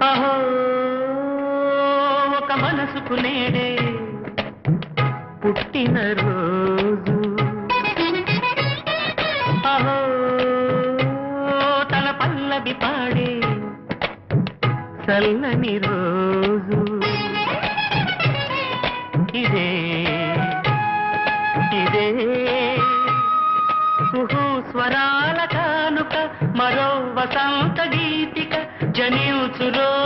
అహో ఒక మనసుకు నేడే పుట్టిన రోజు, అహో తన పల్లవి పాడే చల్లని రోజు, ఇదే ఇదే కుహూ స్వరాల కానుక, మరో వసంత గీతిక జనించు రోజు.